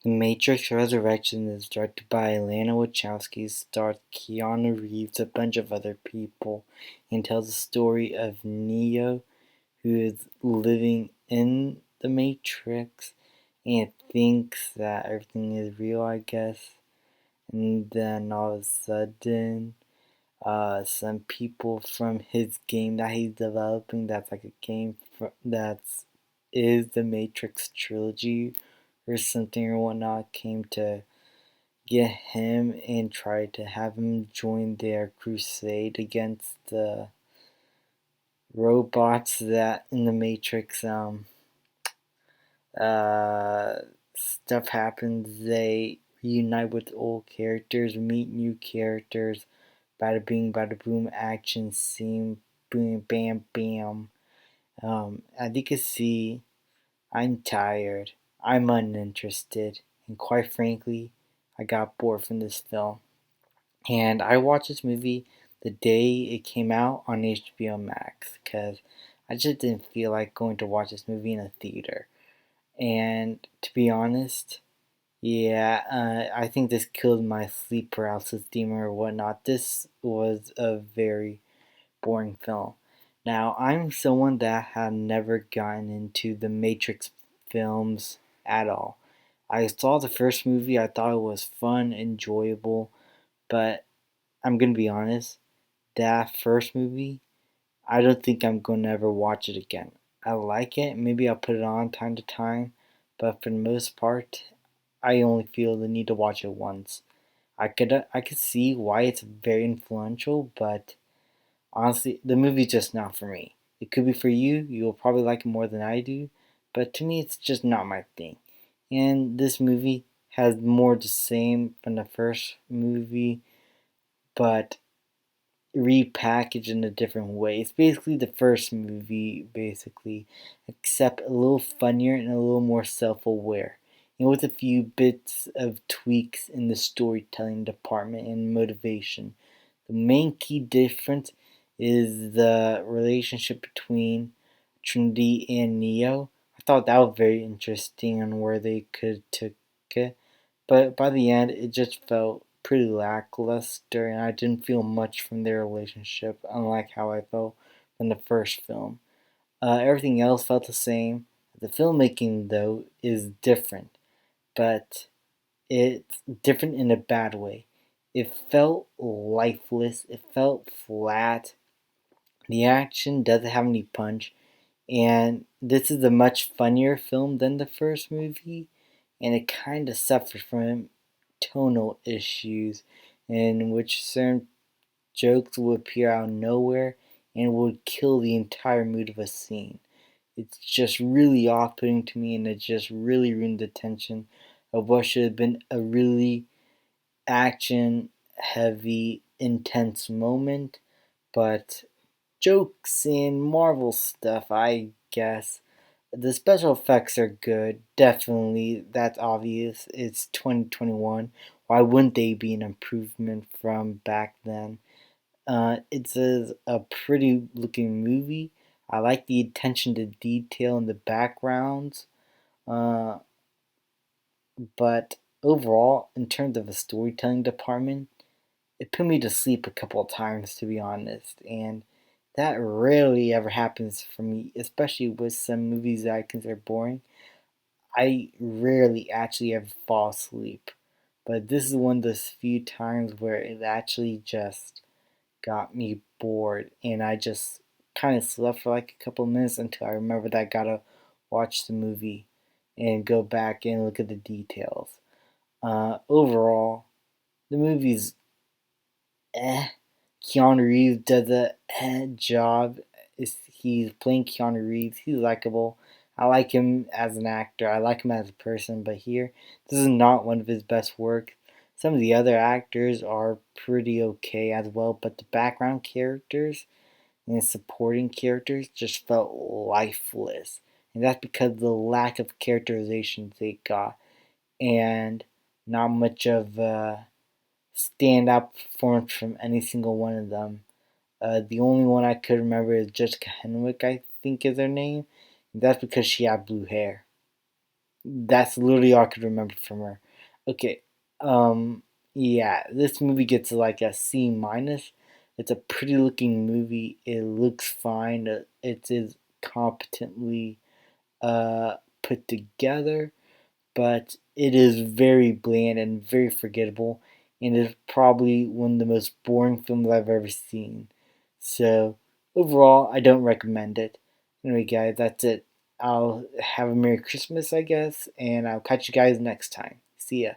The Matrix Resurrection is directed by Lana Wachowski, stars Keanu Reeves, a bunch of other people, and tells the story of Neo, who is living in the Matrix and thinks that everything is real, I guess. And then all of a sudden, some people from his game that he's developing, that's like a game that's is the Matrix trilogy or something or whatnot, came to get him and try to have him join their crusade against the robots that in the Matrix stuff happens. They reunite with old characters, meet new characters, bada bing, bada boom, action scene, boom, bam, bam. As you can see, I'm tired, I'm uninterested, and quite frankly, I got bored from this film. And I watched this movie the day it came out on HBO Max because I just didn't feel like going to watch this movie in a theater. And to be honest, yeah, I think this killed my sleep paralysis demon or whatnot. This was a very boring film. Now, I'm someone that had never gotten into the Matrix films at all. I saw the first movie, I thought it was fun, enjoyable, but I'm gonna be honest, that first movie, I don't think I'm gonna ever watch it again. I like it, maybe I'll put it on time to time, but for the most part, I only feel the need to watch it once. I could see why it's very influential, but honestly, the movie's just not for me. It could be for you. You'll probably like it more than I do, but to me, it's just not my thing. And this movie has more the same from the first movie, but repackaged in a different way. It's basically the first movie, basically, except a little funnier and a little more self aware. And with a few bits of tweaks in the storytelling department and motivation. The main key difference is the relationship between Trinity and Neo. I thought that was very interesting on where they could take it, but by the end, it just felt pretty lackluster, and I didn't feel much from their relationship, unlike how I felt from the first film. Everything else felt the same. The filmmaking, though, is different, but it's different in a bad way. It felt lifeless, it felt flat. The action doesn't have any punch, and this is a much funnier film than the first movie, and it kind of suffers from tonal issues in which certain jokes will appear out of nowhere and would kill the entire mood of a scene. It's just really off putting to me, and it just really ruined the tension of what should have been a really action heavy, intense moment. But jokes and Marvel stuff, I guess. The special effects are good, definitely. That's obvious. It's 2021. Why wouldn't they be an improvement from back then? It's a pretty looking movie. I like the attention to detail in the backgrounds. Uh, but overall, in terms of the storytelling department, it put me to sleep a couple of times, to be honest. And that rarely ever happens for me, especially with some movies that I consider boring. I rarely actually ever fall asleep. But this is one of those few times where it actually just got me bored, and I just kind of slept for like a couple of minutes until I remembered that I gotta watch the movie and go back and look at the details. Overall, the movie's eh. Keanu Reeves does a job. He's playing Keanu Reeves. He's likable. I like him as an actor. I like him as a person. But here, this is not one of his best work. Some of the other actors are pretty okay as well, but the background characters and supporting characters just felt lifeless. And that's because of the lack of characterizations they got and not much of standout performance from any single one of them. The only one I could remember is Jessica Henwick, I think is her name. And that's because she had blue hair. That's literally all I could remember from her. Okay, yeah, this movie gets like a C minus. It's a pretty looking movie. It looks fine. It is competently uh, put together, but it is very bland and very forgettable, and is probably one of the most boring films I've ever seen. So overall, I don't recommend it. Anyway, guys, that's it. I'll have a Merry Christmas, I guess, and I'll catch you guys next time. See ya.